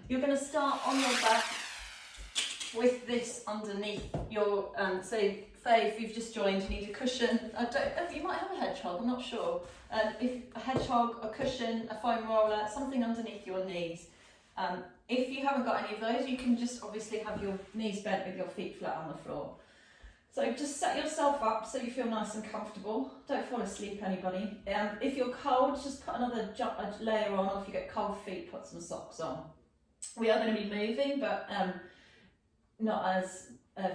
You're going to start on your back with this underneath your, say Faye, if you've just joined, you need a cushion. You might have a hedgehog, I'm not sure. If a hedgehog, a cushion, a foam roller, something underneath your knees. If you haven't got any of those, you can just obviously have your knees bent with your feet flat on the floor. So just set yourself up so you feel nice and comfortable. Don't fall asleep, anybody. If you're cold, just put another layer on, or if you get cold feet, put some socks on. We are going to be moving, but not as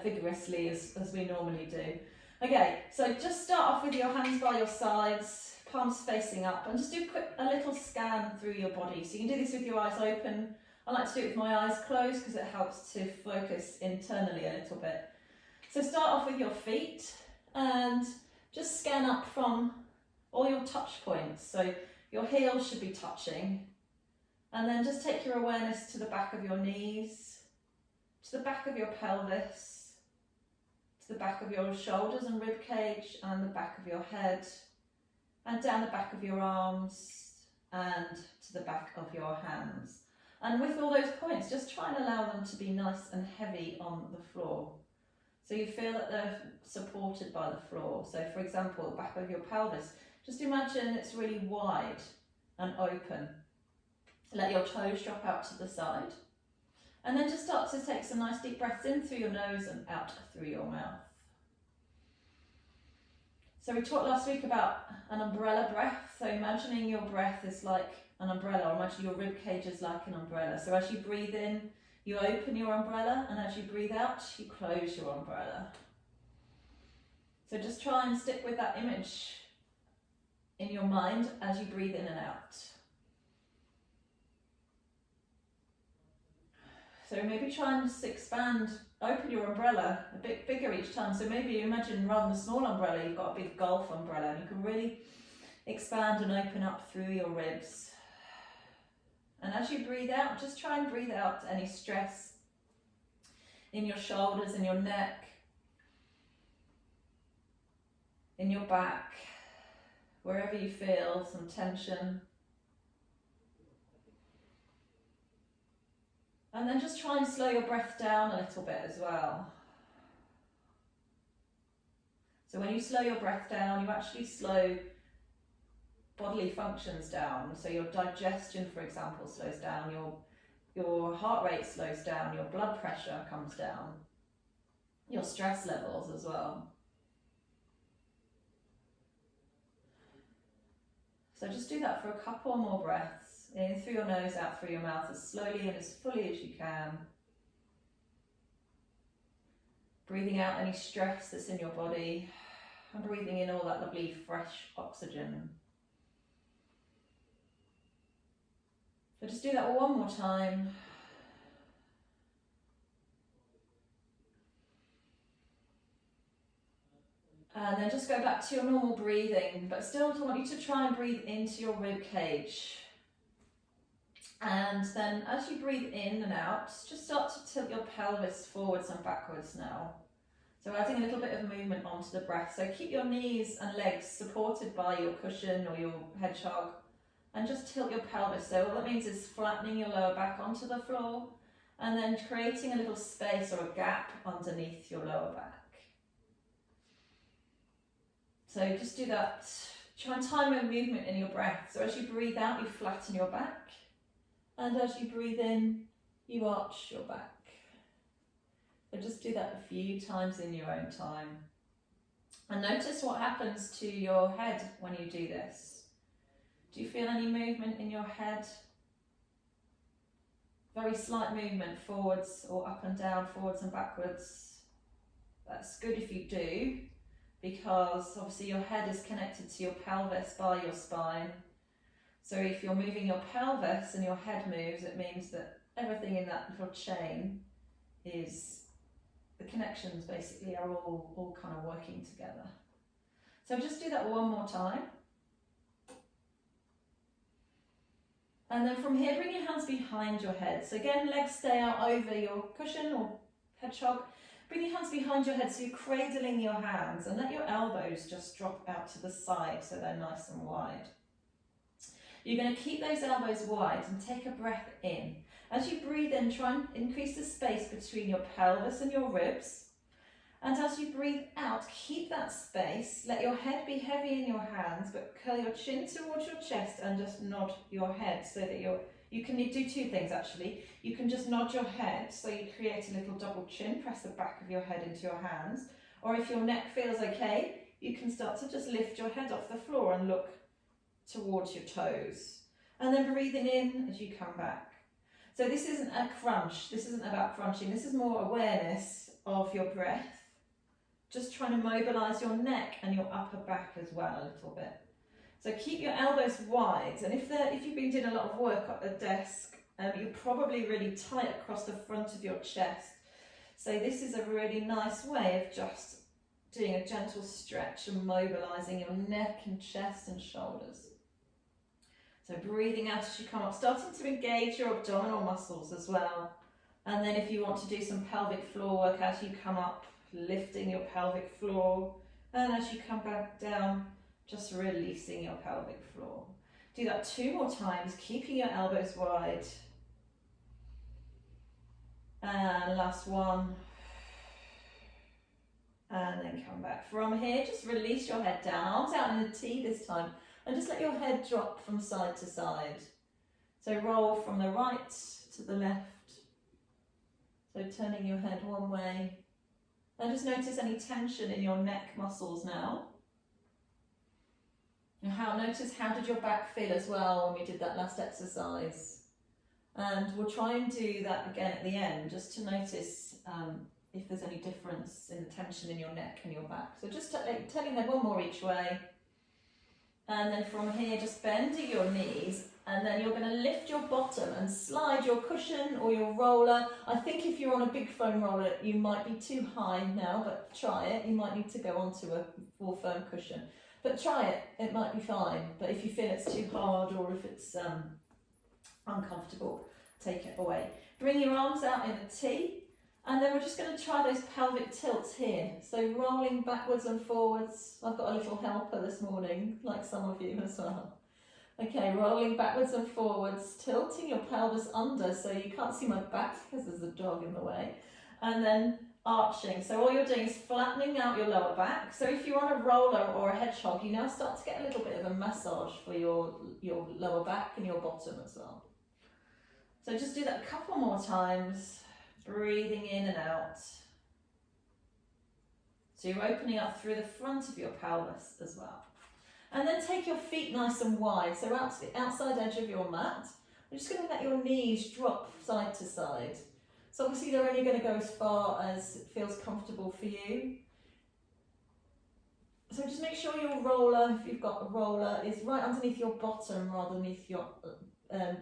vigorously as we normally do. Okay, so just start off with your hands by your sides, palms facing up, and just do a little scan through your body. So you can do this with your eyes open. I like to do it with my eyes closed because it helps to focus internally a little bit. So start off with your feet and just scan up from all your touch points. So your heels should be touching, and then just take your awareness to the back of your knees, to the back of your pelvis, to the back of your shoulders and rib cage, and the back of your head, and down the back of your arms, and to the back of your hands. And with all those points, just try and allow them to be nice and heavy on the floor. So you feel that they're supported by the floor. So for example, the back of your pelvis, just imagine it's really wide and open. Let your toes drop out to the side. And then just start to take some nice deep breaths in through your nose and out through your mouth. So we talked last week about an umbrella breath. So imagining your breath is like an umbrella, or imagine your rib cage is like an umbrella. So as you breathe in, you open your umbrella, and as you breathe out, you close your umbrella. So just try and stick with that image in your mind as you breathe in and out. So maybe try and just expand, open your umbrella a bit bigger each time. So maybe you imagine rather than a small umbrella, you've got a big golf umbrella, and you can really expand and open up through your ribs. And as you breathe out, just try and breathe out any stress in your shoulders, in your neck, in your back, wherever you feel some tension. And then just try and slow your breath down a little bit as well. So when you slow your breath down, you actually slow bodily functions down. So your digestion, for example, slows down, your heart rate slows down, your blood pressure comes down, your stress levels as well. So just do that for a couple more breaths, in through your nose, out through your mouth, as slowly and as fully as you can. Breathing out any stress that's in your body, and breathing in all that lovely fresh oxygen. So just do that one more time. And then just go back to your normal breathing, but still I want you to try and breathe into your rib cage. And then as you breathe in and out, just start to tilt your pelvis forwards and backwards now. So adding a little bit of movement onto the breath. So keep your knees and legs supported by your cushion or your hedgehog, and just tilt your pelvis. So what that means is flattening your lower back onto the floor, and then creating a little space or a gap underneath your lower back. So just do that. Try and time your movement in your breath. So as you breathe out, you flatten your back. And as you breathe in, you arch your back. So just do that a few times in your own time. And notice what happens to your head when you do this. Do you feel any movement in your head? Very slight movement forwards or up and down, forwards and backwards. That's good if you do, because obviously your head is connected to your pelvis by your spine. So if you're moving your pelvis and your head moves, it means that everything in that little chain is, the connections basically are all kind of working together. So just do that one more time. And then from here, bring your hands behind your head. So again, legs stay out over your cushion or hedgehog. Bring your hands behind your head, so you're cradling your hands, and let your elbows just drop out to the side so they're nice and wide. You're going to keep those elbows wide and take a breath in. As you breathe in, try and increase the space between your pelvis and your ribs. And as you breathe out, keep that space. Let your head be heavy in your hands, but curl your chin towards your chest and just nod your head so that you can do two things actually. You can just nod your head so you create a little double chin, press the back of your head into your hands. Or if your neck feels okay, you can start to just lift your head off the floor and look towards your toes. And then breathing in as you come back. So this isn't a crunch, this isn't about crunching, this is more awareness of your breath. Just trying to mobilise your neck and your upper back as well a little bit. So keep your elbows wide, and if you've been doing a lot of work at the desk, you're probably really tight across the front of your chest. So this is a really nice way of just doing a gentle stretch and mobilising your neck and chest and shoulders. So breathing out as you come up, starting to engage your abdominal muscles as well. And then if you want to do some pelvic floor work as you come up, lifting your pelvic floor, and as you come back down, just releasing your pelvic floor. Do that 2 more times, keeping your elbows wide. And last one. And then come back. From here, just release your head down, arms out in a T this time, and just let your head drop from side to side. So roll from the right to the left. So turning your head one way. And just notice any tension in your neck muscles now. And notice how did your back feel as well when we did that last exercise. And we'll try and do that again at the end, just to notice if there's any difference in the tension in your neck and your back. So just turn your head one more each way. And then from here, just bending your knees, and then you're going to lift your bottom and slide your cushion or your roller. I think if you're on a big foam roller, you might be too high now, but try it. You might need to go onto a more firm cushion. But try it, it might be fine. But if you feel it's too hard or if it's uncomfortable, take it away. Bring your arms out in a T. And then we're just going to try those pelvic tilts here. So rolling backwards and forwards. I've got a little helper this morning, like some of you as well. Okay, rolling backwards and forwards, tilting your pelvis under so you can't see my back because there's a dog in the way. And then arching. So all you're doing is flattening out your lower back. So if you're on a roller or a hedgehog, you now start to get a little bit of a massage for your lower back and your bottom as well. So just do that a couple more times. Breathing in and out. So you're opening up through the front of your pelvis as well. And then take your feet nice and wide, so out to the outside edge of your mat. You're just going to let your knees drop side to side. So obviously they're only going to go as far as it feels comfortable for you. So just make sure your roller, if you've got a roller, is right underneath your bottom rather than underneath your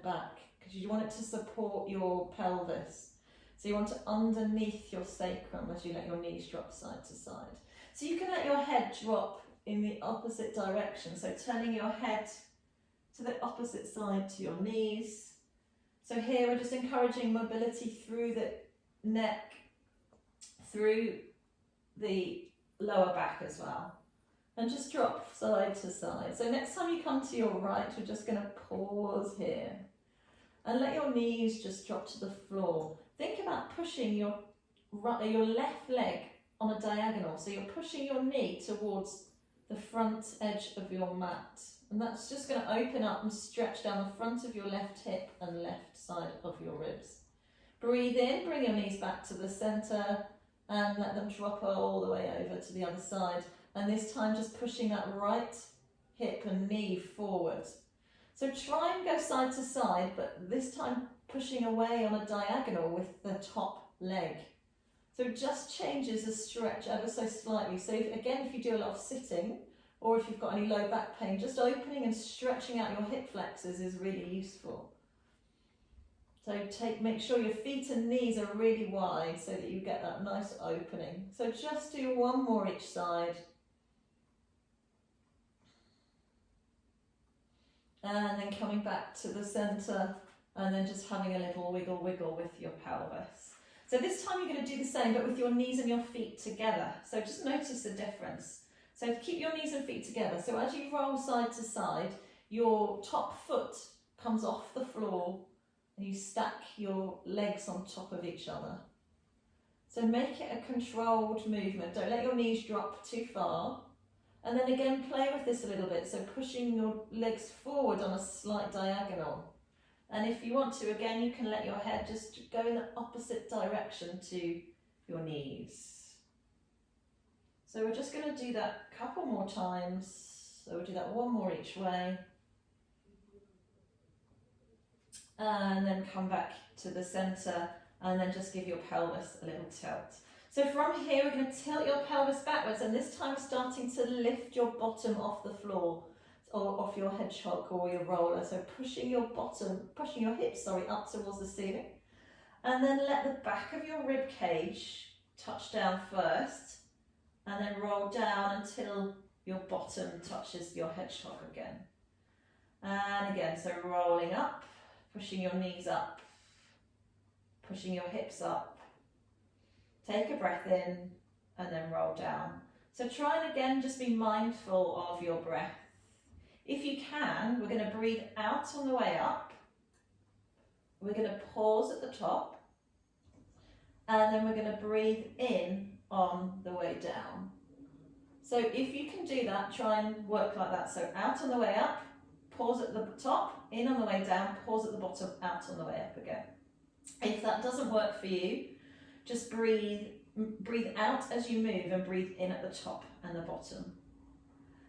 back, because you want it to support your pelvis. So you want it underneath your sacrum as you let your knees drop side to side. So you can let your head drop in the opposite direction. So turning your head to the opposite side to your knees. So here we're just encouraging mobility through the neck, through the lower back as well. And just drop side to side. So next time you come to your right, we're just going to pause here. And let your knees just drop to the floor. Think about pushing your left leg on a diagonal. So you're pushing your knee towards the front edge of your mat. And that's just going to open up and stretch down the front of your left hip and left side of your ribs. Breathe in, bring your knees back to the centre and let them drop all the way over to the other side. And this time just pushing that right hip and knee forward. So try and go side to side, but this time pushing away on a diagonal with the top leg. So it just changes the stretch ever so slightly. So if you do a lot of sitting, or if you've got any low back pain, just opening and stretching out your hip flexors is really useful. So make sure your feet and knees are really wide so that you get that nice opening. So just do one more each side. And then coming back to the centre and then just having a little wiggle with your pelvis. So this time you're going to do the same but with your knees and your feet together. So just notice the difference. So keep your knees and feet together. So as you roll side to side, your top foot comes off the floor and you stack your legs on top of each other. So make it a controlled movement. Don't let your knees drop too far. And then again, play with this a little bit. So pushing your legs forward on a slight diagonal. And if you want to, again, you can let your head just go in the opposite direction to your knees. So we're just going to do that a couple more times. So we'll do that one more each way. And then come back to the centre and then just give your pelvis a little tilt. So from here, we're going to tilt your pelvis backwards, and this time starting to lift your bottom off the floor or off your hedgehog or your roller. So pushing your hips, up towards the ceiling. And then let the back of your rib cage touch down first, and then roll down until your bottom touches your hedgehog again. And again, so rolling up, pushing your knees up, pushing your hips up. Take a breath in and then roll down. So try and again just be mindful of your breath. If you can, we're going to breathe out on the way up. We're going to pause at the top. And then we're going to breathe in on the way down. So if you can do that, try and work like that. So out on the way up, pause at the top, in on the way down, pause at the bottom, out on the way up again. If that doesn't work for you, just breathe out as you move and breathe in at the top and the bottom.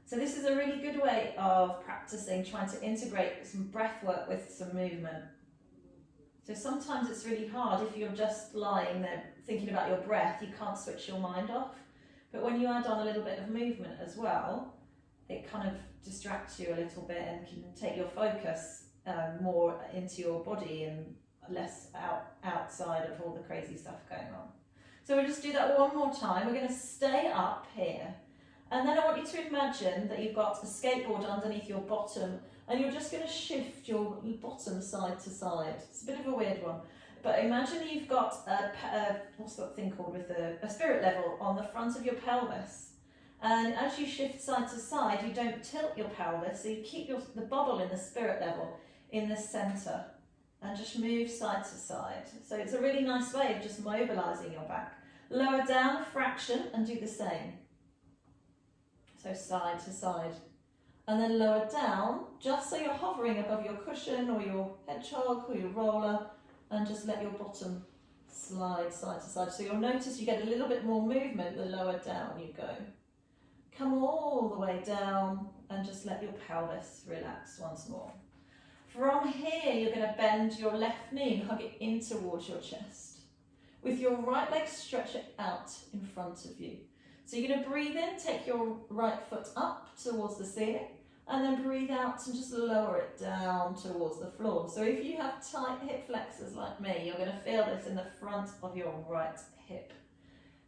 So this is a really good way of practicing, trying to integrate some breath work with some movement. So sometimes it's really hard if you're just lying there thinking about your breath, you can't switch your mind off. But when you add on a little bit of movement as well, it kind of distracts you a little bit and can take your focus more into your body and less outside of all the crazy stuff going on. So we'll just do that one more time. We're going to stay up here. And then I want you to imagine that you've got a skateboard underneath your bottom, and you're just going to shift your bottom side to side. It's a bit of a weird one. But imagine you've got what's that thing called with a spirit level on the front of your pelvis. And as you shift side to side, you don't tilt your pelvis, so you keep the bubble in the spirit level in the centre. And just move side to side. So it's a really nice way of just mobilising your back. Lower down a fraction and do the same. So side to side. And then lower down, just so you're hovering above your cushion or your hedgehog or your roller, and just let your bottom slide side to side. So you'll notice you get a little bit more movement the lower down you go. Come all the way down and just let your pelvis relax once more. From here, you're going to bend your left knee and hug it in towards your chest. With your right leg, stretch it out in front of you. So you're going to breathe in, take your right foot up towards the ceiling, and then breathe out and just lower it down towards the floor. So if you have tight hip flexors like me, you're going to feel this in the front of your right hip.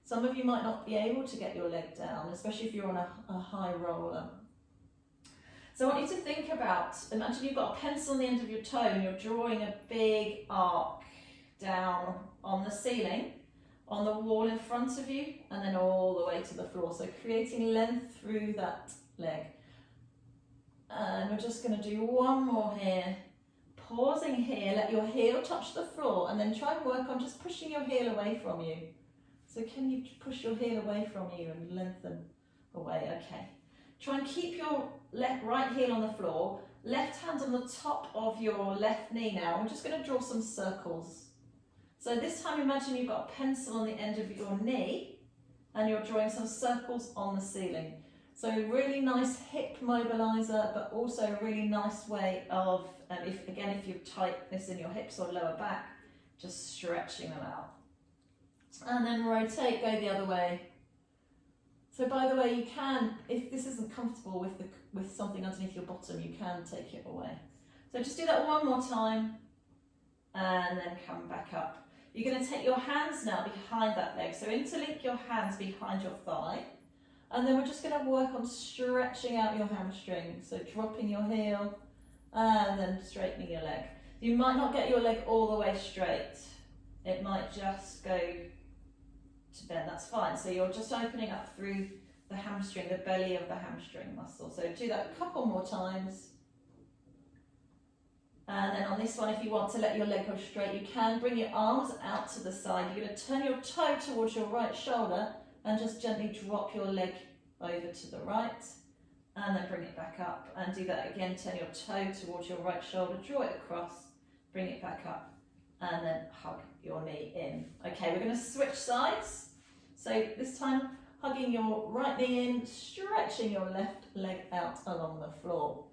Some of you might not be able to get your leg down, especially if you're on a high roller. So I want you to think about, imagine you've got a pencil on the end of your toe and you're drawing a big arc down on the ceiling, on the wall in front of you, and then all the way to the floor. So creating length through that leg. And we're just going to do one more here. Pausing here, let your heel touch the floor, and then try and work on just pushing your heel away from you. So can you push your heel away from you and lengthen away? Okay. Try and keep your right heel on the floor, left hand on the top of your left knee now. We're just going to draw some circles. So this time imagine you've got a pencil on the end of your knee and you're drawing some circles on the ceiling. So really nice hip mobiliser, but also a really nice way of, if you've tightness in your hips or lower back, just stretching them out. And then rotate, go the other way. So by the way, you can, if this isn't comfortable with something underneath your bottom, you can take it away. So just do that one more time and then come back up. You're going to take your hands now behind that leg. So interlink your hands behind your thigh. And then we're just going to work on stretching out your hamstring. So dropping your heel and then straightening your leg. You might not get your leg all the way straight. It might just go to bend, that's fine. So you're just opening up through the hamstring, the belly of the hamstring muscle. So do that a couple more times. And then on this one, if you want to let your leg go straight, you can bring your arms out to the side. You're going to turn your toe towards your right shoulder and just gently drop your leg over to the right, and then bring it back up, and do that again. Turn your toe towards your right shoulder, draw it across, bring it back up, and then hug your knee in. Okay, we're going to switch sides. So this time, hugging your right knee in, stretching your left leg out along the floor.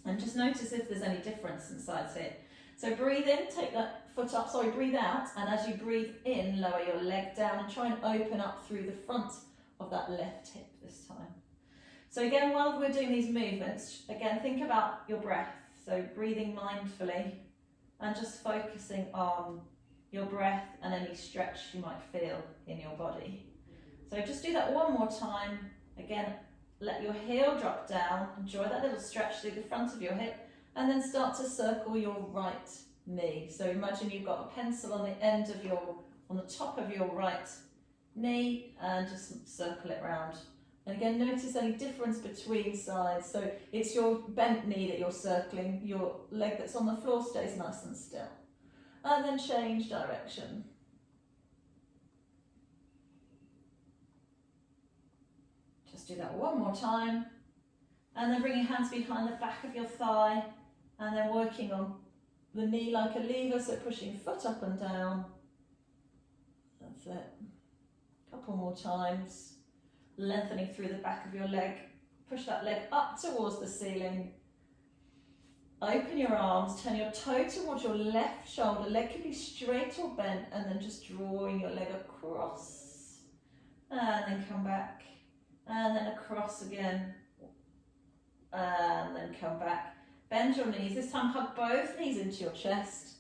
And just notice if there's any difference in sides here. So breathe in, take that foot up, breathe out, and as you breathe in, lower your leg down and try and open up through the front of that left hip this time. So again, while we're doing these movements, again, think about your breath. So breathing mindfully and just focusing on your breath and any stretch you might feel in your body. So just do that one more time. Again, let your heel drop down, enjoy that little stretch through the front of your hip, and then start to circle your right knee. So imagine you've got a pencil on the end of on the top of your right knee, and just circle it round. And again, notice any difference between sides. So it's your bent knee that you're circling, your leg that's on the floor stays nice and still. And then change direction. Just do that one more time, and then bring your hands behind the back of your thigh, and then working on the knee like a lever, so pushing foot up and down. That's it. A couple more times, lengthening through the back of your leg. Push that leg up towards the ceiling. Open your arms, turn your toe towards your left shoulder. Leg can be straight or bent, and then just drawing your leg across, and then come back. And then across again, and then come back. Bend your knees, this time hug both knees into your chest.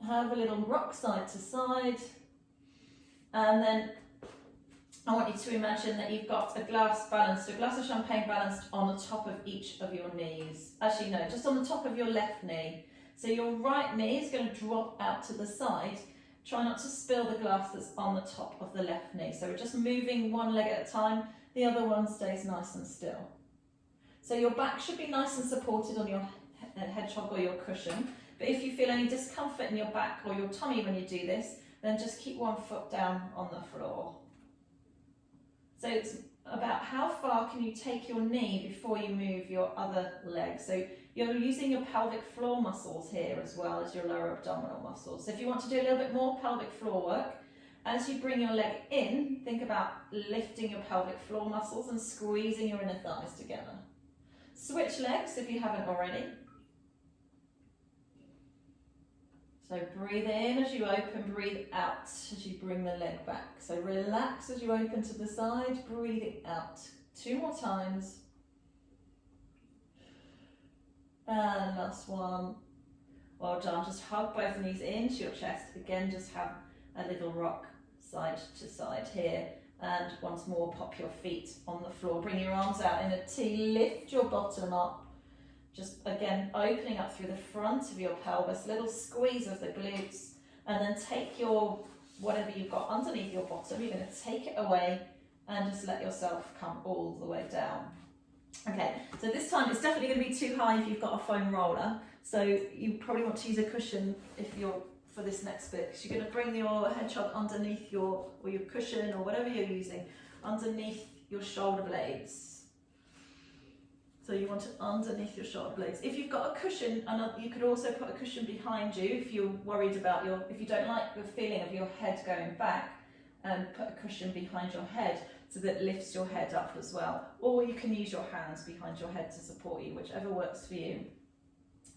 Have a little rock side to side. And then I want you to imagine that you've got a glass of champagne balanced on the top of each of your knees. Actually no, just on the top of your left knee. So your right knee is going to drop out to the side. Try not to spill the glass that's on the top of the left knee. So we're just moving one leg at a time. The other one stays nice and still. So your back should be nice and supported on your hedgehog or your cushion. But if you feel any discomfort in your back or your tummy when you do this, then just keep one foot down on the floor. So it's about how far can you take your knee before you move your other leg. So you're using your pelvic floor muscles here as well as your lower abdominal muscles. So if you want to do a little bit more pelvic floor work, as you bring your leg in, think about lifting your pelvic floor muscles and squeezing your inner thighs together. Switch legs if you haven't already. So breathe in as you open, breathe out as you bring the leg back. So relax as you open to the side, breathing out. 2 more times. And last one. Well done, just hug both knees into your chest. Again, just have a little rock side to side here, and once more pop your feet on the floor, bring your arms out in a T, lift your bottom up, just again opening up through the front of your pelvis, little squeeze of the glutes, and then take your whatever you've got underneath your bottom, you're going to take it away and just let yourself come all the way down. Okay, so this time it's definitely going to be too high if you've got a foam roller, so you probably want to use a cushion if you're for this next bit, because you're going to bring your hedgehog underneath your cushion or whatever you're using underneath your shoulder blades. So you want it underneath your shoulder blades. If you've got a cushion, and you could also put a cushion behind you if you're worried about if you don't like the feeling of your head going back, put a cushion behind your head so that it lifts your head up as well. Or you can use your hands behind your head to support you, whichever works for you.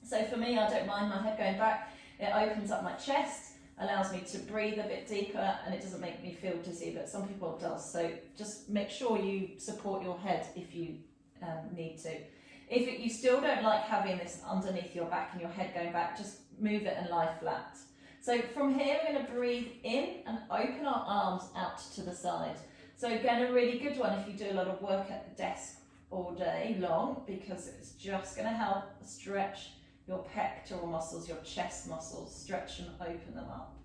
So for me, I don't mind my head going back. It opens up my chest, allows me to breathe a bit deeper, and it doesn't make me feel dizzy, but some people it does. So just make sure you support your head if you need to. If you still don't like having this underneath your back and your head going back, just move it and lie flat. So from here, we're going to breathe in and open our arms out to the side. So again, a really good one if you do a lot of work at the desk all day long, because it's just going to help stretch your pectoral muscles, your chest muscles, stretch and open them up.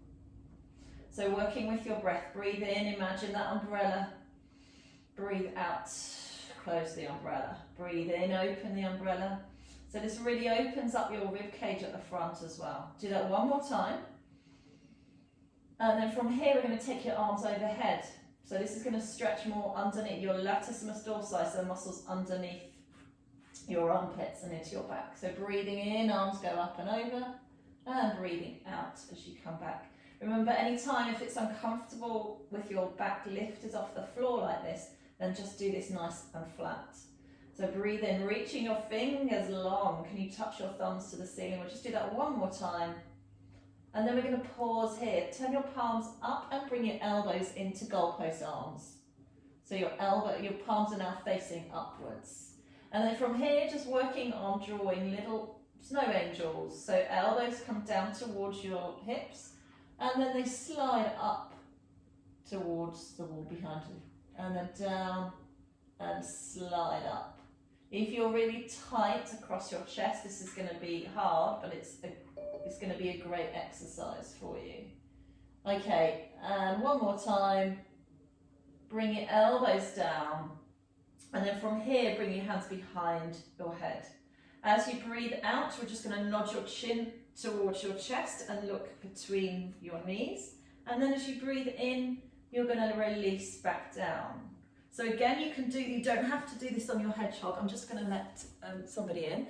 So working with your breath, breathe in, imagine that umbrella, breathe out, close the umbrella, breathe in, open the umbrella. So this really opens up your rib cage at the front as well. Do that one more time. And then from here, we're going to take your arms overhead. So this is going to stretch more underneath your latissimus dorsi, so the muscles underneath your armpits and into your back. So breathing in, arms go up and over, and breathing out as you come back. Remember, anytime if it's uncomfortable with your back lifted off the floor like this, then just do this nice and flat. So breathe in, reaching your fingers long. Can you touch your thumbs to the ceiling? We'll just do that one more time. And then we're going to pause here. Turn your palms up and bring your elbows into goalpost arms. So your palms are now facing upwards. And then from here, just working on drawing little snow angels. So elbows come down towards your hips, and then they slide up towards the wall behind you. And then down and slide up. If you're really tight across your chest, this is going to be hard, but it's going to be a great exercise for you. Okay, and one more time. Bring your elbows down. And then from here, bring your hands behind your head. As you breathe out, we're just going to nod your chin towards your chest and look between your knees. And then as you breathe in, you're going to release back down. So again, you don't have to do this on your hedgehog. I'm just going to let somebody in.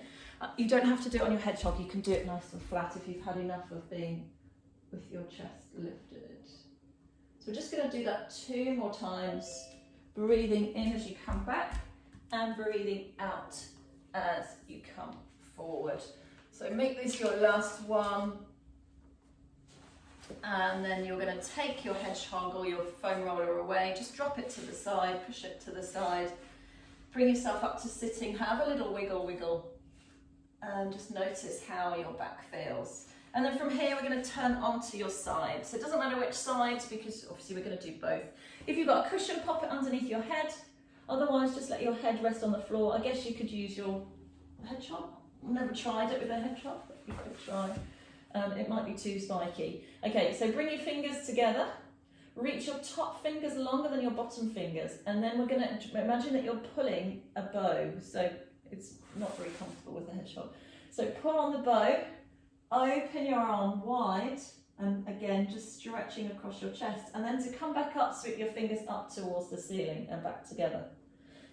You don't have to do it on your hedgehog. You can do it nice and flat if you've had enough of being with your chest lifted. So we're just going to do that 2 more times. Breathing in as you come back and breathing out as you come forward. So make this your last one. And then you're going to take your hedgehog or your foam roller away. Just drop it to the side, push it to the side. Bring yourself up to sitting. Have a little wiggle. And just notice how your back feels. And then from here, we're going to turn onto your side. So it doesn't matter which side, because obviously we're going to do both. If you've got a cushion, pop it underneath your head. Otherwise, just let your head rest on the floor. I guess you could use your hedgehog. Never tried it with a hedgehog, but you could try. It might be too spiky. Okay, so bring your fingers together. Reach your top fingers longer than your bottom fingers. And then we're going to imagine that you're pulling a bow. So it's not very comfortable with a hedgehog. So pull on the bow. Open your arm wide, and again, just stretching across your chest. And then to come back up, sweep your fingers up towards the ceiling and back together.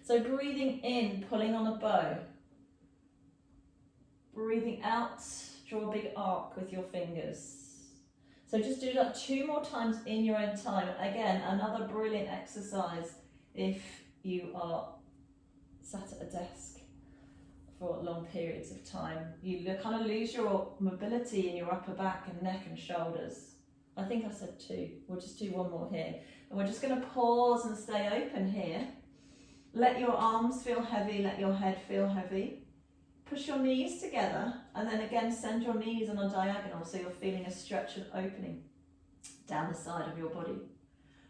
So breathing in, pulling on a bow. Breathing out, draw a big arc with your fingers. So just do that 2 more times in your own time. Again, another brilliant exercise if you are sat at a desk for long periods of time. You kind of lose your mobility in your upper back and neck and shoulders. I think I said 2. We'll just do 1 more here. And we're just going to pause and stay open here. Let your arms feel heavy, let your head feel heavy. Push your knees together, and then again send your knees on a diagonal so you're feeling a stretch and opening down the side of your body.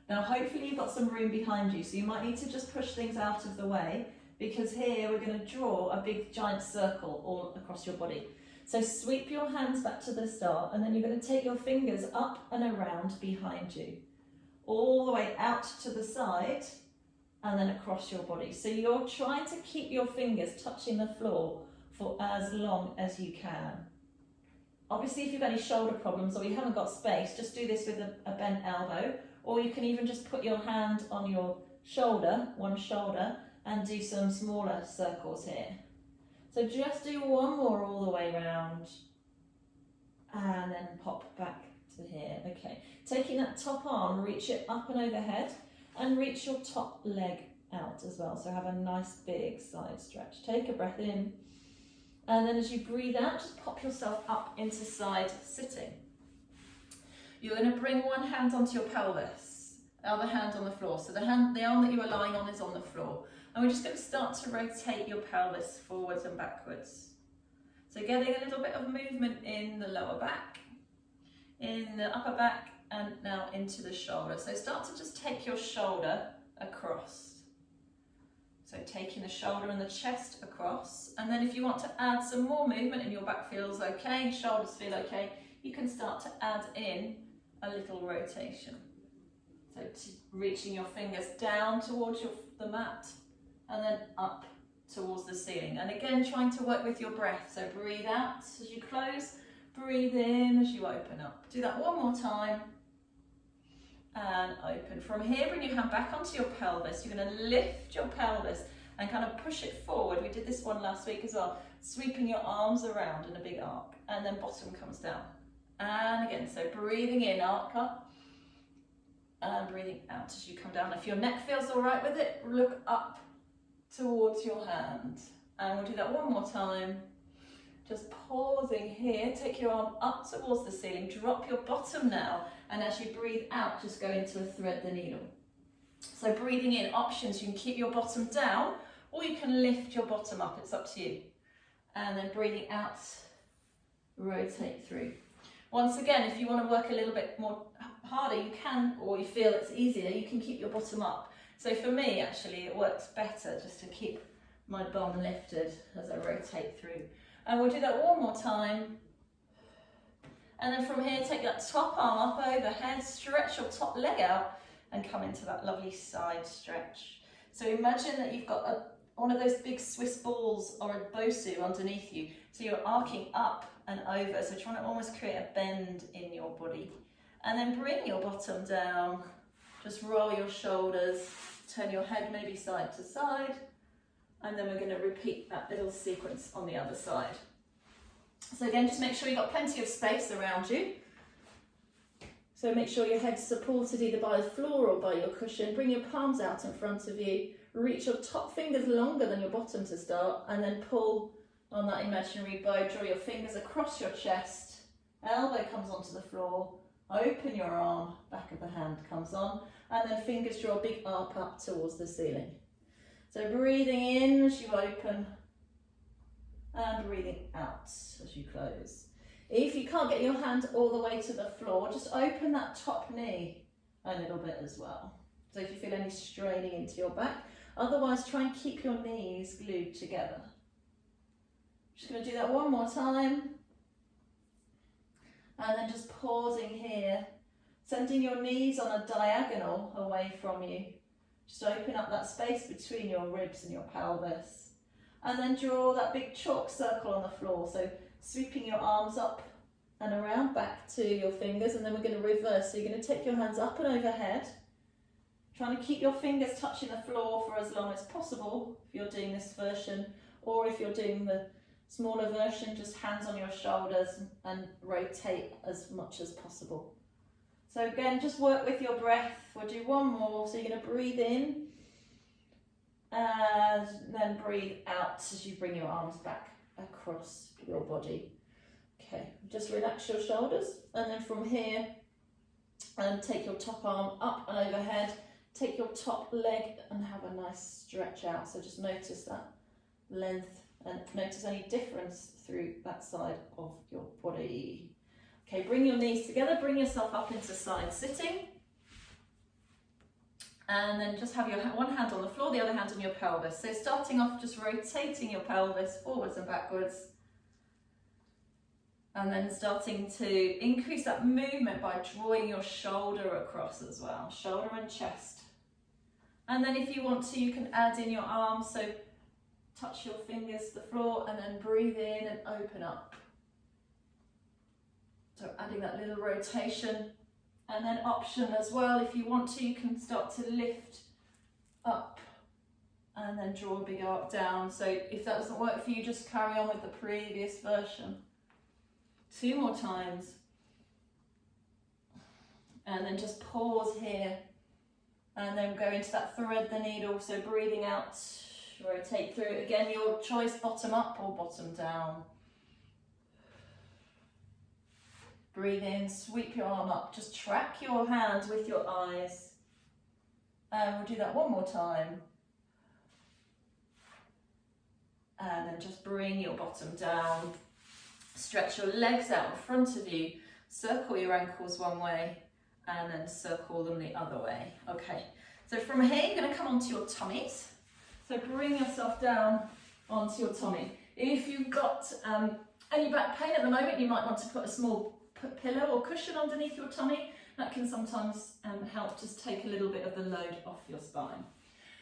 Now hopefully you've got some room behind you, so you might need to just push things out of the way, because here we're going to draw a big giant circle all across your body. So sweep your hands back to the start, and then you're going to take your fingers up and around behind you, all the way out to the side, and then across your body. So you're trying to keep your fingers touching the floor for as long as you can. Obviously, if you've got any shoulder problems or you haven't got space, just do this with a bent elbow, or you can even just put your hand on your shoulder, one shoulder, and do some smaller circles here. So just do 1 more all the way around, and then pop back to here. Okay, taking that top arm, reach it up and overhead, and reach your top leg out as well. So have a nice big side stretch. Take a breath in, and then as you breathe out, just pop yourself up into side sitting. You're going to bring one hand onto your pelvis, the other hand on the floor. So the arm that you are lying on is on the floor. And we're just going to start to rotate your pelvis forwards and backwards. So getting a little bit of movement in the lower back, in the upper back, and now into the shoulder. So start to just take your shoulder across. So taking the shoulder and the chest across. And then if you want to add some more movement and your back feels okay, shoulders feel okay, you can start to add in a little rotation. So reaching your fingers down towards the mat, and then up towards the ceiling. And again, trying to work with your breath. So breathe out as you close, breathe in as you open up. Do that one more time. And open. From here, bring your hand back onto your pelvis. You're going to lift your pelvis and kind of push it forward. We did this one last week as well. Sweeping your arms around in a big arc. And then bottom comes down. And again, so breathing in, arc up. And breathing out as you come down. If your neck feels all right with it, look up towards your hand. And we'll do that one more time. Just pausing here, take your arm up towards the ceiling, drop your bottom now, and as you breathe out, just go into a thread the needle. So breathing in, options, you can keep your bottom down, or you can lift your bottom up, it's up to you. And then breathing out, rotate through. Once again, if you want to work a little bit more harder, you can, or you feel it's easier, you can keep your bottom up. So for me, actually, it works better just to keep my bum lifted as I rotate through. And we'll do that one more time. And then from here, take that top arm up overhead, stretch your top leg out and come into that lovely side stretch. So imagine that you've got one of those big Swiss balls or a Bosu underneath you. So you're arcing up and over, so trying to almost create a bend in your body. And then bring your bottom down, just roll your shoulders, turn your head maybe side to side. And then we're going to repeat that little sequence on the other side. So again, just make sure you've got plenty of space around you. So make sure your head's supported either by the floor or by your cushion. Bring your palms out in front of you. Reach your top fingers longer than your bottom to start. And then pull on that imaginary bow. Draw your fingers across your chest. Elbow comes onto the floor. Open your arm. Back of the hand comes on. And then fingers draw a big arc up towards the ceiling. So breathing in as you open and breathing out as you close. If you can't get your hand all the way to the floor, just open that top knee a little bit as well. So if you feel any straining into your back, otherwise try and keep your knees glued together. Just going to do that one more time. And then just pausing here, sending your knees on a diagonal away from you. Just open up that space between your ribs and your pelvis. And then draw that big chalk circle on the floor. So sweeping your arms up and around back to your fingers, and then we're going to reverse. So you're going to take your hands up and overhead, trying to keep your fingers touching the floor for as long as possible if you're doing this version, or if you're doing the smaller version, just hands on your shoulders and rotate as much as possible. So again, just work with your breath. We'll do one more. So you're going to breathe in and then breathe out as you bring your arms back across your body. Okay, just relax your shoulders, and then from here, take your top arm up and overhead, take your top leg and have a nice stretch out. So just notice that length and notice any difference through that side of your body. Okay, bring your knees together, bring yourself up into side sitting. And then just have your one hand on the floor, the other hand on your pelvis. So starting off, just rotating your pelvis forwards and backwards. And then starting to increase that movement by drawing your shoulder across as well, shoulder and chest. And then if you want to, you can add in your arms. So touch your fingers to the floor and then breathe in and open up. So adding that little rotation. And then option as well, if you want to, you can start to lift up and then draw a big arc down. So if that doesn't work for you, just carry on with the previous version. 2 more times. And then just pause here. And then go into that thread the needle. So breathing out, rotate through. Again, your choice, bottom up or bottom down. Breathe in, sweep your arm up, just track your hands with your eyes. And we'll do that one more time. And then just bring your bottom down. Stretch your legs out in front of you. Circle your ankles one way and then circle them the other way. Okay, so from here you're going to come onto your tummies. So bring yourself down onto your tummy. If you've got any back pain at the moment, you might want to put a small pillow or cushion underneath your tummy. That can sometimes help just take a little bit of the load off your spine.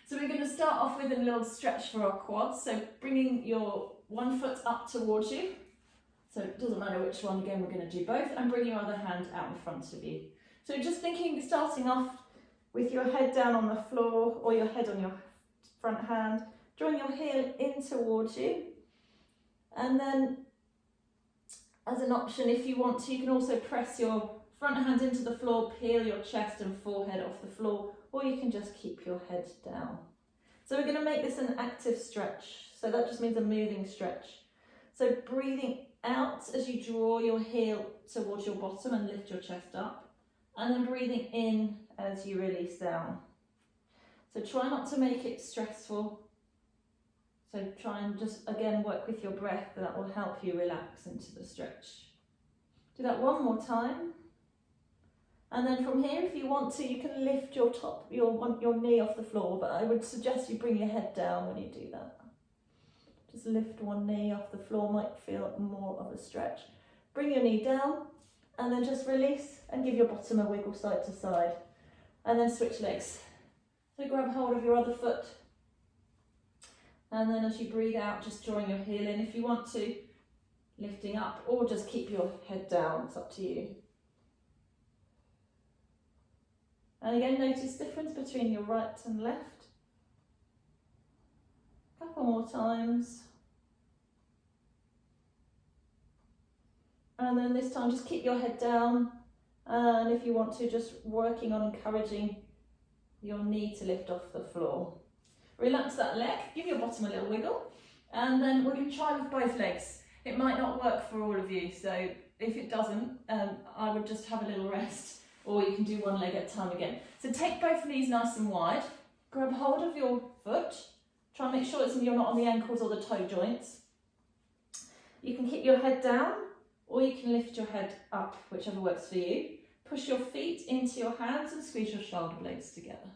So we're going to start off with a little stretch for our quads. So bringing your one foot up towards you. So it doesn't matter which one, again, we're going to do both. And bring your other hand out in front of you. So just thinking, starting off with your head down on the floor or your head on your front hand. Drawing your heel in towards you. And then, as an option, if you want to, you can also press your front hand into the floor, peel your chest and forehead off the floor, or you can just keep your head down. So we're going to make this an active stretch. So that just means a moving stretch. So breathing out as you draw your heel towards your bottom and lift your chest up, and then breathing in as you release down. So try not to make it stressful. So try and just, again, work with your breath. That will help you relax into the stretch. Do that one more time. And then from here, if you want to, you can lift your knee off the floor, but I would suggest you bring your head down when you do that. Just lift one knee off the floor, might feel more of a stretch. Bring your knee down, and then just release and give your bottom a wiggle side to side. And then switch legs. So grab hold of your other foot. And then as you breathe out, just drawing your heel in if you want to, lifting up, or just keep your head down, it's up to you. And again, notice difference between your right and left. A couple more times. And then this time, just keep your head down. And if you want to, just working on encouraging your knee to lift off the floor. Relax that leg, give your bottom a little wiggle, and then we're going to try with both legs. It might not work for all of you, so if it doesn't, I would just have a little rest, or you can do one leg at a time again. So take both knees nice and wide, grab hold of your foot, try and make sure you're not on the ankles or the toe joints. You can keep your head down, or you can lift your head up, whichever works for you. Push your feet into your hands and squeeze your shoulder blades together.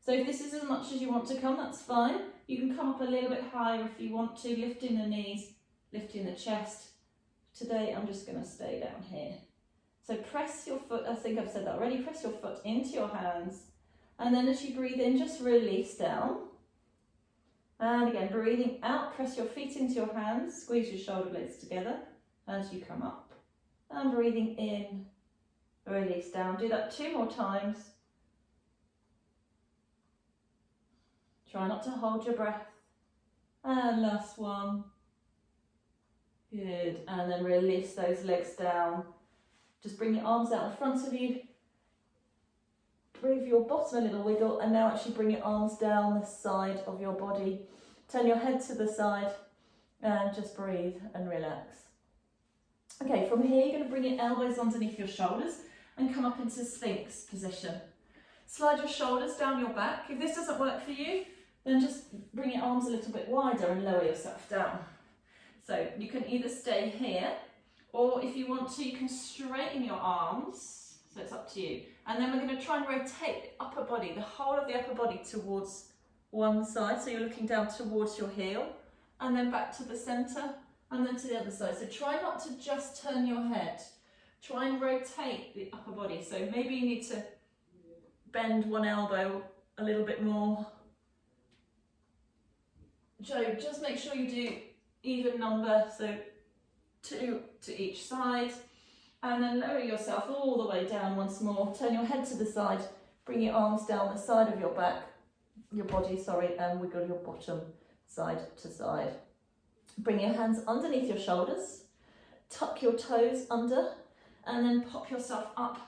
So if this is as much as you want to come, that's fine. You can come up a little bit higher if you want to, lifting the knees, lifting the chest. Today I'm just going to stay down here. So press your foot, I think I've said that already, press your foot into your hands, and then as you breathe in, just release down. And again, breathing out, press your feet into your hands, squeeze your shoulder blades together as you come up. And breathing in, release down. Do that 2 more times. Try not to hold your breath. And last one. Good. And then release those legs down. Just bring your arms out in front of you. Give your bottom a little wiggle, and now actually bring your arms down the side of your body. Turn your head to the side and just breathe and relax. Okay, from here you're going to bring your elbows underneath your shoulders and come up into Sphinx position. Slide your shoulders down your back. If this doesn't work for you, then just bring your arms a little bit wider and lower yourself down. So you can either stay here, or if you want to, you can straighten your arms. So it's up to you. And then we're going to try and rotate the upper body, the whole of the upper body towards one side. So you're looking down towards your heel, and then back to the centre, and then to the other side. So try not to just turn your head. Try and rotate the upper body. So maybe you need to bend one elbow a little bit more. So just make sure you do even number, so 2 to each side, and then lower yourself all the way down once more. Turn your head to the side, bring your arms down the side of your back, your body, sorry, and wiggle your bottom side to side. Bring your hands underneath your shoulders, tuck your toes under, and then pop yourself up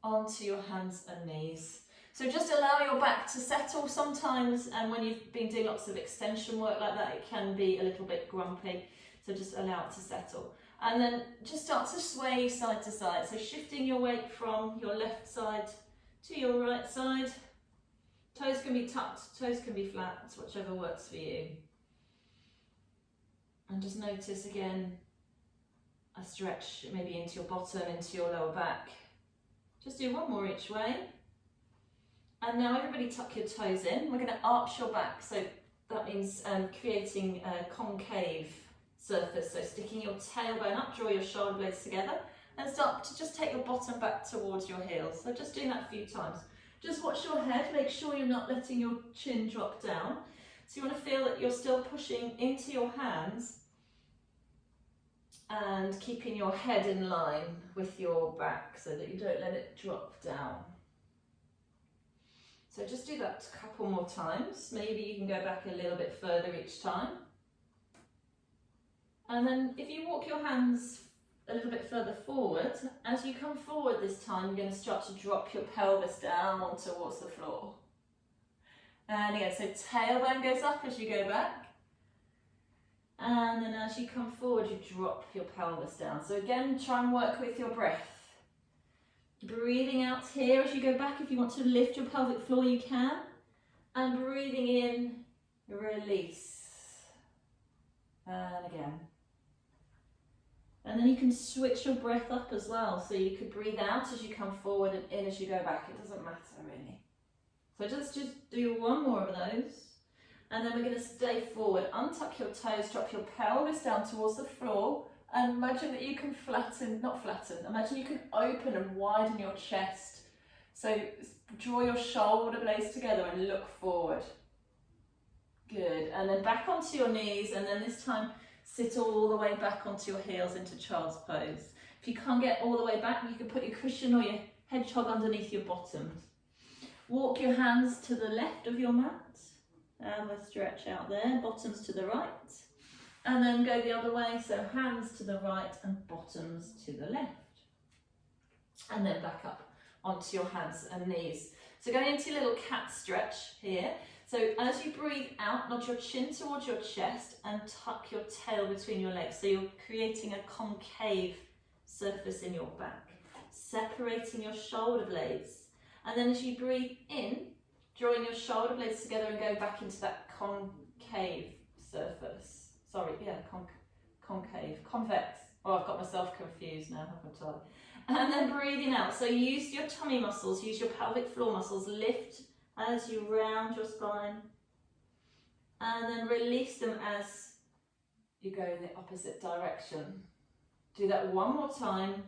onto your hands and knees. So just allow your back to settle. Sometimes, and when you've been doing lots of extension work like that, it can be a little bit grumpy. So just allow it to settle. And then just start to sway side to side. So shifting your weight from your left side to your right side. Toes can be tucked, toes can be flat, it's whichever works for you. And just notice again a stretch maybe into your bottom, into your lower back. Just do one more each way. And now everybody tuck your toes in. We're going to arch your back, so that means creating a concave surface. So sticking your tailbone up, draw your shoulder blades together, and start to just take your bottom back towards your heels. So just doing that a few times. Just watch your head, make sure you're not letting your chin drop down. So you want to feel that you're still pushing into your hands and keeping your head in line with your back so that you don't let it drop down. So just do that a couple more times. Maybe you can go back a little bit further each time. And then if you walk your hands a little bit further forward, as you come forward this time, you're going to start to drop your pelvis down towards the floor. And again, so tailbone goes up as you go back. And then as you come forward, you drop your pelvis down. So again, try and work with your breath. Breathing out here as you go back. If you want to lift your pelvic floor, you can. And breathing in, release. And again. And then you can switch your breath up as well. So you could breathe out as you come forward and in as you go back. It doesn't matter really. So just do one more of those. And then we're going to stay forward. Untuck your toes, drop your pelvis down towards the floor. And imagine that you can imagine you can open and widen your chest. So draw your shoulder blades together and look forward. Good. And then back onto your knees, and then this time sit all the way back onto your heels into child's pose. If you can't get all the way back, you can put your cushion or your hedgehog underneath your bottoms. Walk your hands to the left of your mat. Have a stretch out there, bottoms to the right. And then go the other way, so hands to the right and bottoms to the left. And then back up onto your hands and knees. So going into your little cat stretch here. So as you breathe out, nod your chin towards your chest and tuck your tail between your legs. So you're creating a concave surface in your back, separating your shoulder blades. And then as you breathe in, drawing your shoulder blades together and go back into that concave surface. Sorry, yeah, concave, convex. Oh, I've got myself confused now, haven't I? And then breathing out. So use your tummy muscles, use your pelvic floor muscles, lift as you round your spine. And then release them as you go in the opposite direction. Do that one more time.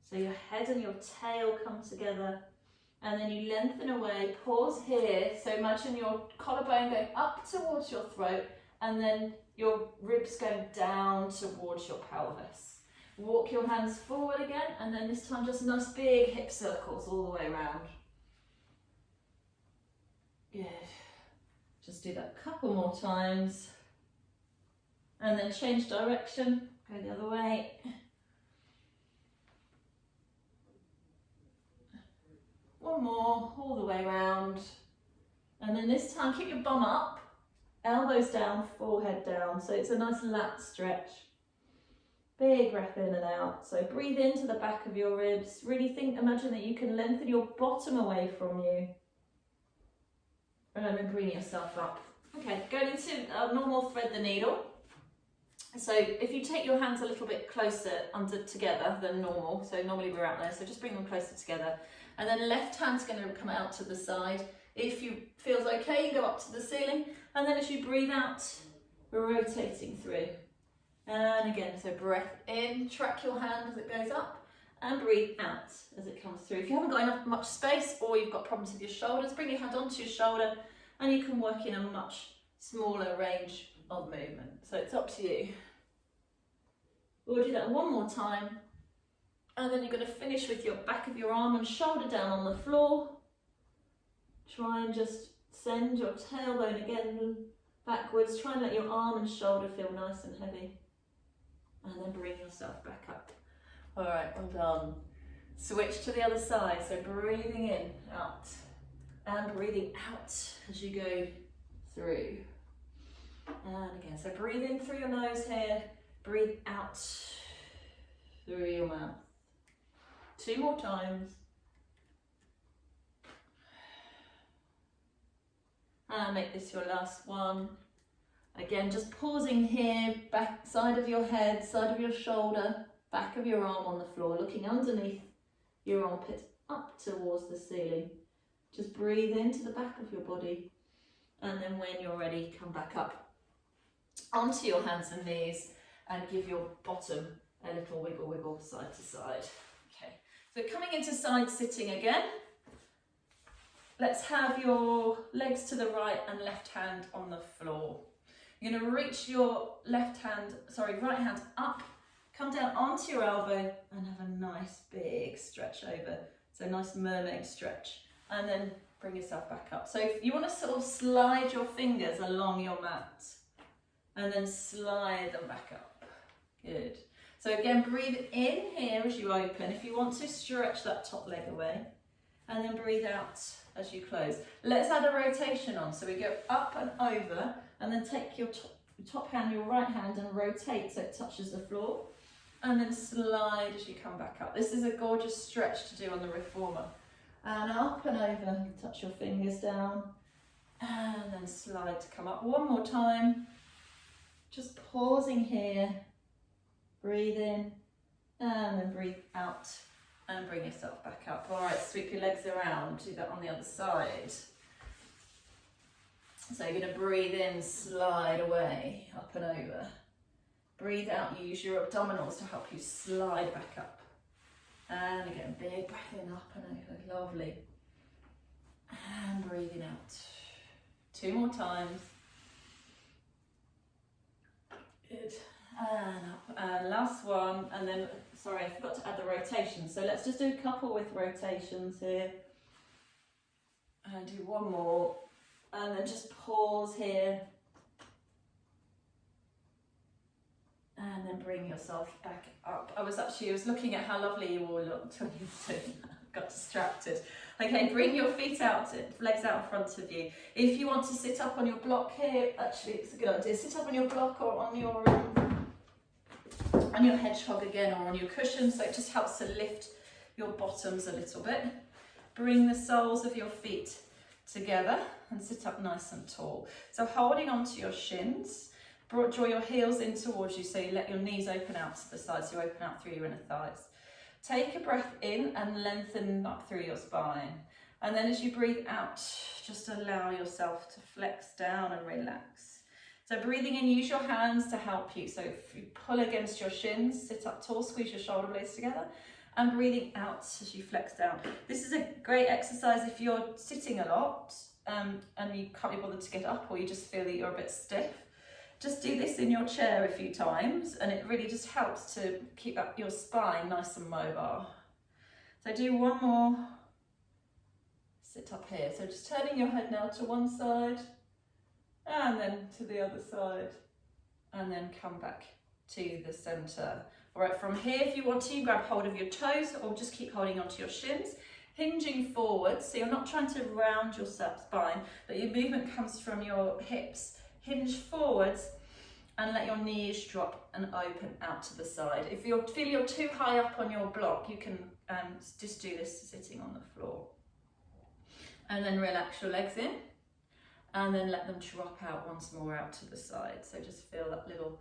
So your head and your tail come together. And then you lengthen away, pause here. So imagine your collarbone going up towards your throat and then your ribs going down towards your pelvis. Walk your hands forward again, and then this time just nice big hip circles all the way around. Good. Just do that a couple more times. And then change direction, go the other way. One more, all the way around. And then this time keep your bum up. Elbows down, forehead down, so it's a nice lat stretch. Big breath in and out. So breathe into the back of your ribs. Really imagine that you can lengthen your bottom away from you. And then bring yourself up. Okay, going into normal thread the needle. So if you take your hands a little bit closer together than normal, so normally we're out there, so just bring them closer together. And then left hand's going to come out to the side. If you feels okay, you go up to the ceiling. And then as you breathe out, we're rotating through. And again, so breath in, track your hand as it goes up, and breathe out as it comes through. If you haven't got much space or you've got problems with your shoulders, bring your hand onto your shoulder and you can work in a much smaller range of movement. So it's up to you. We'll do that one more time. And then you're going to finish with your back of your arm and shoulder down on the floor. Try and just send your tailbone again backwards. Try and let your arm and shoulder feel nice and heavy. And then bring yourself back up. All right, well done. Switch to the other side. So breathing in, out, and breathing out as you go through. And again, so breathe in through your nose here. Breathe out through your mouth. 2 more times. And make this your last one. Again, just pausing here, back side of your head, side of your shoulder, back of your arm on the floor, looking underneath your armpit up towards the ceiling. Just breathe into the back of your body. And then when you're ready, come back up onto your hands and knees and give your bottom a little wiggle, wiggle side to side. Okay, so coming into side sitting again. let's have your legs to the right and left hand on the floor. You're going to reach your right hand up, come down onto your elbow and have a nice big stretch over. So nice mermaid stretch. And then bring yourself back up. So if you want to sort of slide your fingers along your mat and then slide them back up. Good. So again, breathe in here as you open. If you want to, stretch that top leg away. And then breathe out as you close. Let's add a rotation on. So we go up and over, and then take your top hand, your right hand, and rotate so it touches the floor. And then slide as you come back up. This is a gorgeous stretch to do on the reformer. And up and over, touch your fingers down. And then slide to come up. One more time. Just pausing here. Breathe in, and then breathe out. And bring yourself back up. All right, sweep your legs around. Do that on the other side. So you're going to breathe in, slide away, up and over. Breathe out, use your abdominals to help you slide back up. And again, big breath in, up and over, lovely. And breathing out. 2 more times. Good. And up, and last one, and then, sorry, I forgot to add the rotation. So let's just do a couple with rotations here. And do one more, and then just pause here. And then bring yourself back up. I was looking at how lovely you all looked when you were doing that. Got distracted. Okay, bring your feet out, legs out in front of you. If you want to sit up on your block here, actually it's a good idea. Sit up on your block or on your hedgehog again, or on your cushion, so it just helps to lift your bottoms a little bit. Bring the soles of your feet together and sit up nice and tall. So holding onto your shins, draw your heels in towards you, so you let your knees open out to the side, so you open out through your inner thighs. Take a breath in and lengthen up through your spine. And then as you breathe out, just allow yourself to flex down and relax. So breathing in, use your hands to help you. So if you pull against your shins, sit up tall, squeeze your shoulder blades together, and breathing out as you flex down. This is a great exercise if you're sitting a lot and you can't be bothered to get up, or you just feel that you're a bit stiff. Just do this in your chair a few times, and it really just helps to keep up your spine nice and mobile. So do one more. Sit up here. So just turning your head now to one side, and then to the other side, and then come back to the center. All right, from here, if you want to, grab hold of your toes, or just keep holding onto your shins, hinging forward. So you're not trying to round your spine, but your movement comes from your hips. Hinge forwards and let your knees drop and open out to the side. If you feel you're too high up on your block, you can just do this sitting on the floor. And then relax your legs in, and then let them drop out once more out to the side. So just feel that little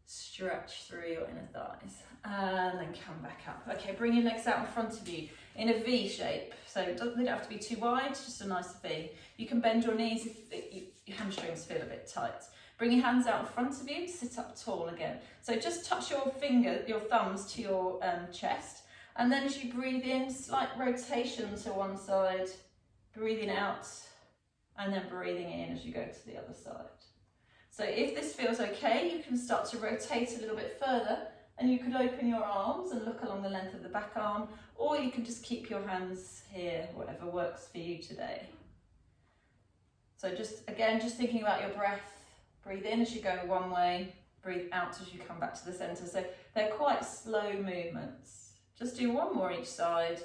stretch through your inner thighs, and then come back up. Okay, bring your legs out in front of you in a V shape. So they don't have to be too wide, just a nice V. You can bend your knees if your hamstrings feel a bit tight. Bring your hands out in front of you, sit up tall again. So just touch your thumbs to your chest, and then as you breathe in, slight rotation to one side, breathing out, and then breathing in as you go to the other side. So if this feels okay, you can start to rotate a little bit further, and you could open your arms and look along the length of the back arm, or you can just keep your hands here, whatever works for you today. So just thinking about your breath. Breathe in as you go one way, breathe out as you come back to the center. So they're quite slow movements. Just do one more each side.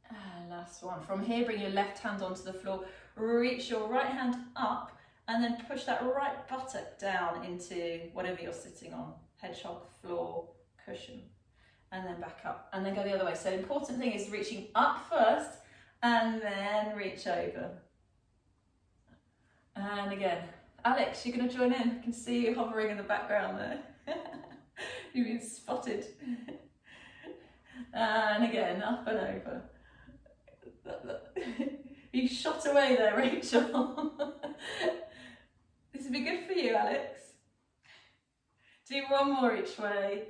And last one. From here, bring your left hand onto the floor, reach your right hand up, and then push that right buttock down into whatever you're sitting on, hedgehog, floor, cushion, and then back up, and then go the other way. So the important thing is reaching up first, and then reach over. And again, Alex, you're going to join in. I can see you hovering in the background there. You've been spotted. And again, up and over. You shot away there, Rachel. This would be good for you, Alex. Do one more each way.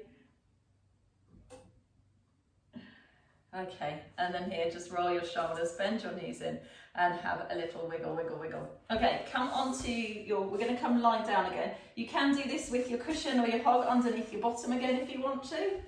Okay, and then here, just roll your shoulders, bend your knees in, and have a little wiggle, wiggle, wiggle. Okay, come onto we're going to come lie down again. You can do this with your cushion or your hog underneath your bottom again if you want to.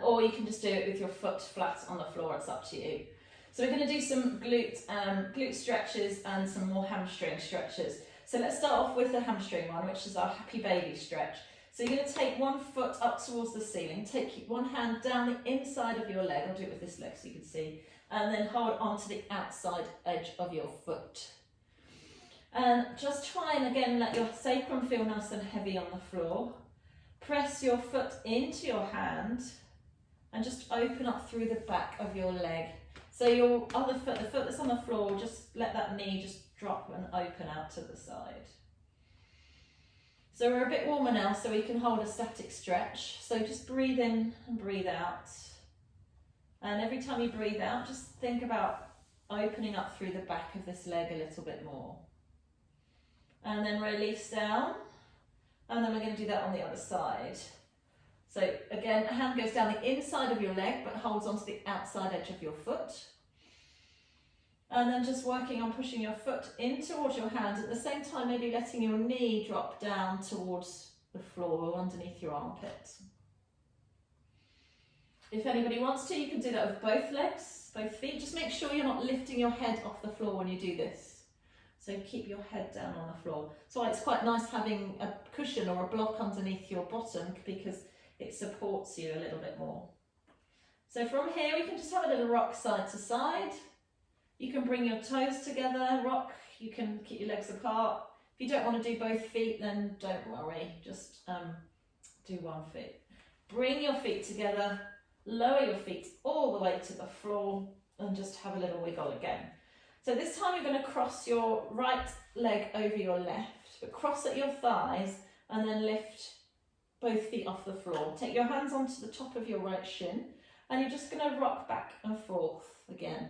Or you can just do it with your foot flat on the floor, it's up to you. So we're going to do some glute stretches and some more hamstring stretches. So let's start off with the hamstring one, which is our happy baby stretch. So you're going to take one foot up towards the ceiling, take one hand down the inside of your leg, I'll do it with this leg so you can see, and then hold on to the outside edge of your foot. And just try and again let your sacrum feel nice and heavy on the floor. Press your foot into your hand and just open up through the back of your leg. So your other foot, the foot that's on the floor, just let that knee just drop and open out to the side. So we're a bit warmer now, so we can hold a static stretch. So just breathe in and breathe out. And every time you breathe out, just think about opening up through the back of this leg a little bit more. And then release down. And then we're going to do that on the other side. So again, a hand goes down the inside of your leg, but holds onto the outside edge of your foot. And then just working on pushing your foot in towards your hand, at the same time maybe letting your knee drop down towards the floor or underneath your armpit. If anybody wants to, you can do that with both legs, both feet. Just make sure you're not lifting your head off the floor when you do this. So keep your head down on the floor. So it's quite nice having a cushion or a block underneath your bottom because it supports you a little bit more. So from here we can just have a little rock side to side. You can bring your toes together, rock, you can keep your legs apart. If you don't want to do both feet, then don't worry, just do one foot. Bring your feet together, lower your feet all the way to the floor and just have a little wiggle again. So this time you're going to cross your right leg over your left, but cross at your thighs and then lift both feet off the floor. Take your hands onto the top of your right shin and you're just going to rock back and forth again.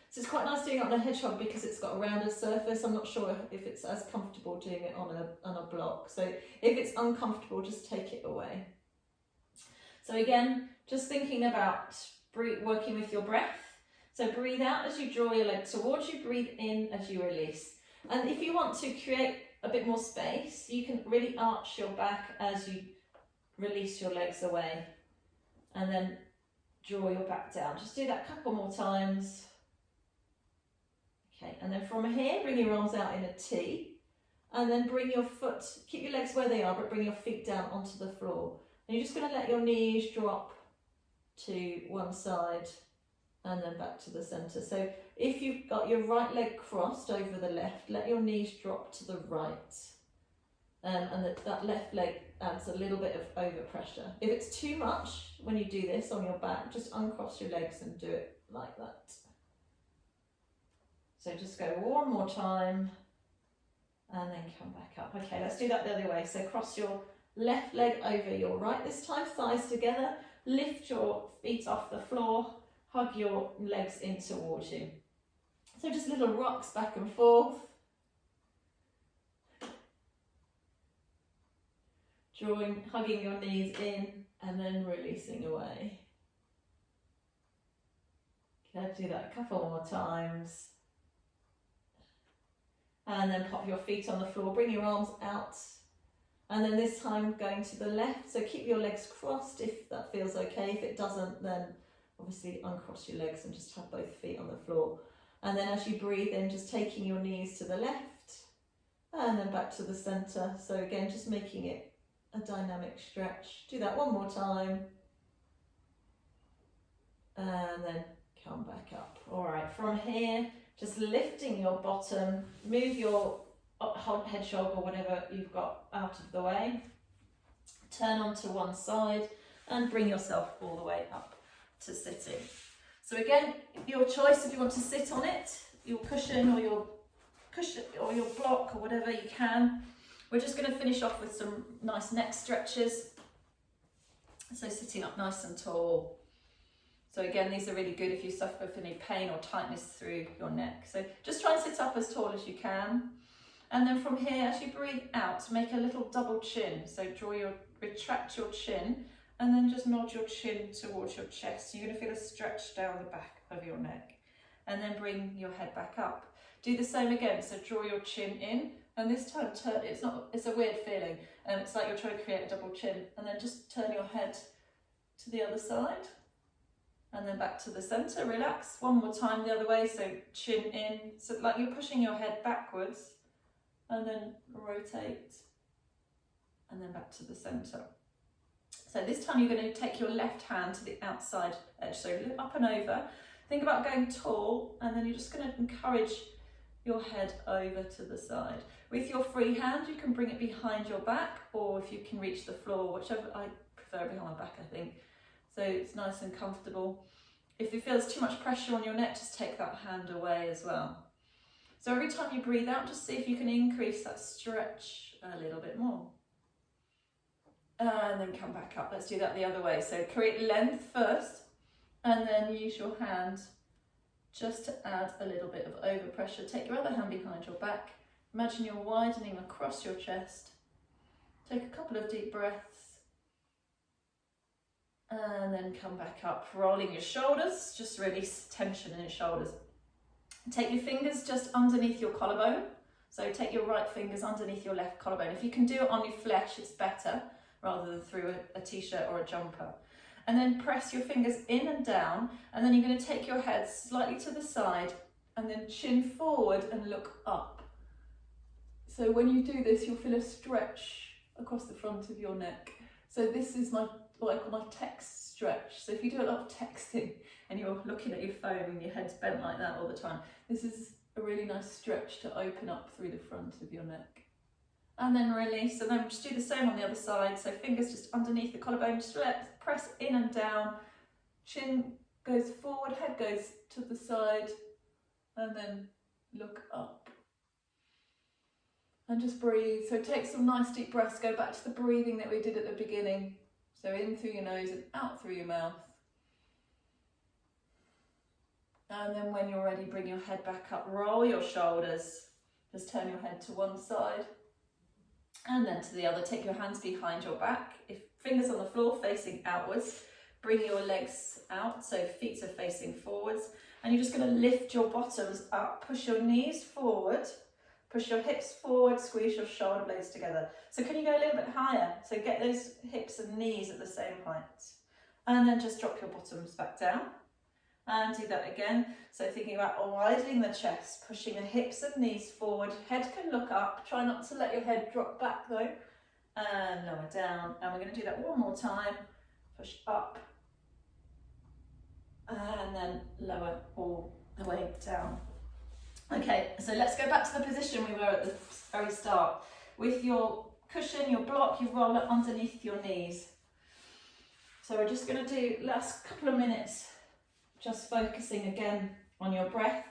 So it's quite nice doing it on a hedgehog because it's got a rounded surface. I'm not sure if it's as comfortable doing it on a block. So if it's uncomfortable, just take it away. So again, just thinking about working with your breath. So breathe out as you draw your leg towards you, breathe in as you release. And if you want to create a bit more space, you can really arch your back as you release your legs away and then draw your back down. Just do that a couple more times. Okay, and then from here, bring your arms out in a T, and then bring your foot, keep your legs where they are, but bring your feet down onto the floor. And you're just going to let your knees drop to one side and then back to the centre. So if you've got your right leg crossed over the left, let your knees drop to the right. And that left leg adds a little bit of overpressure. If it's too much when you do this on your back, just uncross your legs and do it like that. So just go one more time and then come back up. Okay, let's do that the other way. So cross your left leg over your right this time, thighs together, lift your feet off the floor, hug your legs in towards you. So just little rocks back and forth. Hugging your knees in and then releasing away. Okay, do that a couple more times. And then pop your feet on the floor, bring your arms out. And then this time going to the left, so keep your legs crossed if that feels okay. If it doesn't, then obviously uncross your legs and just have both feet on the floor. And then as you breathe in, just taking your knees to the left and then back to the centre. So again, just making it a dynamic stretch. Do that one more time. And then come back up. All right, from here, just lifting your bottom, move your hedgehog or whatever you've got out of the way. Turn onto one side and bring yourself all the way up to sitting. So again, your choice if you want to sit on it, your cushion or your block or whatever you can. We're just going to finish off with some nice neck stretches. So sitting up nice and tall. So again, these are really good if you suffer from any pain or tightness through your neck. So just try and sit up as tall as you can. And then from here, as you breathe out, make a little double chin. So retract your chin and then just nod your chin towards your chest. You're going to feel a stretch down the back of your neck, and then bring your head back up. Do the same again, so draw your chin in, and this time turn, it's a weird feeling, it's like you're trying to create a double chin, and then just turn your head to the other side, and then back to the center, relax. One more time the other way, so chin in, so like you're pushing your head backwards, and then rotate, and then back to the center. So this time you're going to take your left hand to the outside edge, so up and over. Think about going tall, and then you're just going to encourage your head over to the side. With your free hand, you can bring it behind your back, or if you can reach the floor, whichever. I prefer behind my back, I think. So it's nice and comfortable. If it feels too much pressure on your neck, just take that hand away as well. So every time you breathe out, just see if you can increase that stretch a little bit more. And then come back up. Let's do that the other way. So create length first, and then use your hand just to add a little bit of overpressure. Take your other hand behind your back. Imagine you're widening across your chest. Take a couple of deep breaths. And then come back up, rolling your shoulders. Just release tension in your shoulders. Take your fingers just underneath your collarbone. So take your right fingers underneath your left collarbone. If you can do it on your flesh, it's better, rather than through a t-shirt or a jumper. And then press your fingers in and down, and then you're going to take your head slightly to the side, and then chin forward and look up. So when you do this, you'll feel a stretch across the front of your neck. So this is what I call my text stretch. So if you do a lot of texting and you're looking at your phone and your head's bent like that all the time, this is a really nice stretch to open up through the front of your neck. And then release, and then just do the same on the other side. So fingers just underneath the collarbone, just press in and down, chin goes forward, head goes to the side, and then look up. And just breathe. So take some nice deep breaths, go back to the breathing that we did at the beginning. So in through your nose and out through your mouth. And then when you're ready, bring your head back up, roll your shoulders, just turn your head to one side. And then to the other. Take your hands behind your back. If fingers on the floor facing outwards, bring your legs out, so feet are facing forwards. And you're just going to lift your bottoms up, push your knees forward, push your hips forward, squeeze your shoulder blades together. So can you go a little bit higher? So get those hips and knees at the same height. And then just drop your bottoms back down. And do that again. So thinking about widening the chest, pushing the hips and knees forward. Head can look up. Try not to let your head drop back though. And lower down. And we're going to do that one more time. Push up. And then lower all the way down. Okay, so let's go back to the position we were at the very start. With your cushion, your block, you roll it underneath your knees. So we're just going to do last couple of minutes just focusing again on your breath.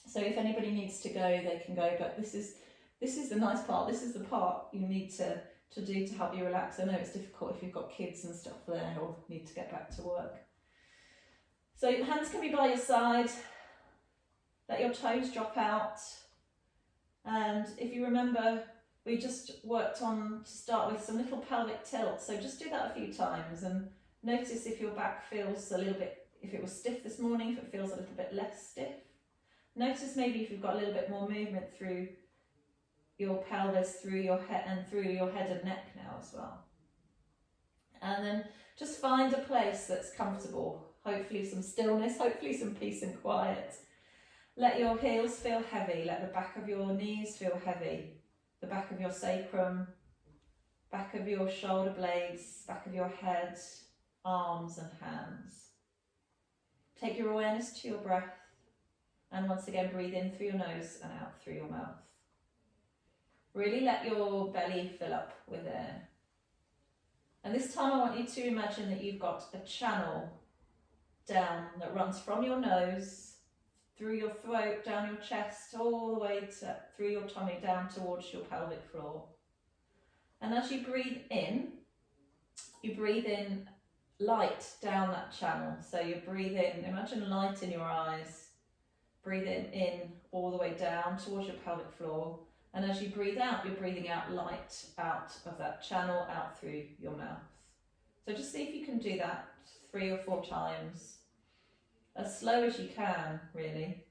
So if anybody needs to go, they can go, but this is the nice part. This is the part you need to do to help you relax. I know it's difficult if you've got kids and stuff there or need to get back to work. So your hands can be by your side. Let your toes drop out. And if you remember, we just worked on to start with some little pelvic tilt. So just do that a few times and notice if your back feels a little bit, if it was stiff this morning, if it feels a little bit less stiff. Notice maybe if you've got a little bit more movement through your pelvis, through your head and neck now as well. And then just find a place that's comfortable. Hopefully some stillness, hopefully some peace and quiet. Let your heels feel heavy. Let the back of your knees feel heavy. The back of your sacrum, back of your shoulder blades, back of your head, arms and hands. Take your awareness to your breath, and once again breathe in through your nose and out through your mouth. Really let your belly fill up with air. And this time I want you to imagine that you've got a channel down that runs from your nose, through your throat, down your chest, all the way through your tummy, down towards your pelvic floor. And as you breathe in light down that channel. So you breathe in, imagine light in your eyes. Breathe in all the way down towards your pelvic floor. And as you breathe out, you're breathing out light out of that channel, out through your mouth. So just see if you can do that 3 or 4 times, as slow as you can, really.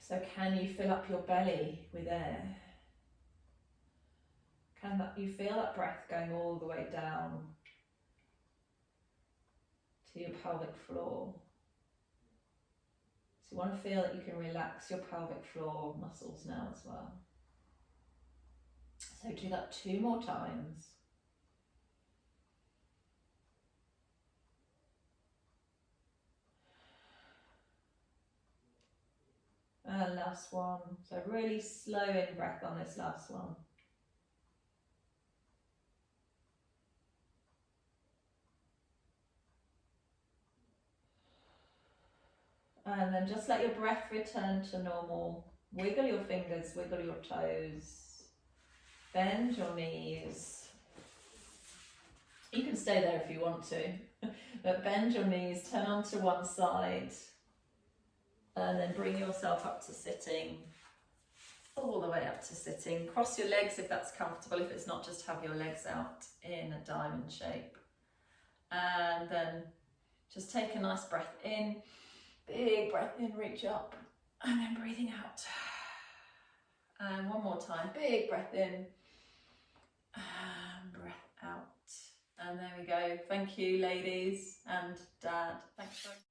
So can you fill up your belly with air? Can you feel that breath going all the way down to your pelvic floor? So you want to feel that you can relax your pelvic floor muscles now as well. So do that 2 more times. And last one. So really slow in breath on this last one. And then just let your breath return to normal. Wiggle your fingers, wiggle your toes. Bend your knees. You can stay there if you want to, but bend your knees, turn onto one side, and then bring yourself up to sitting, all the way up to sitting. Cross your legs if that's comfortable. If it's not, just have your legs out in a diamond shape. And then just take a nice breath in. Big breath in, reach up, and then breathing out. And one more time, big breath in, and breath out. And there we go. Thank you, ladies and Dad. Thanks for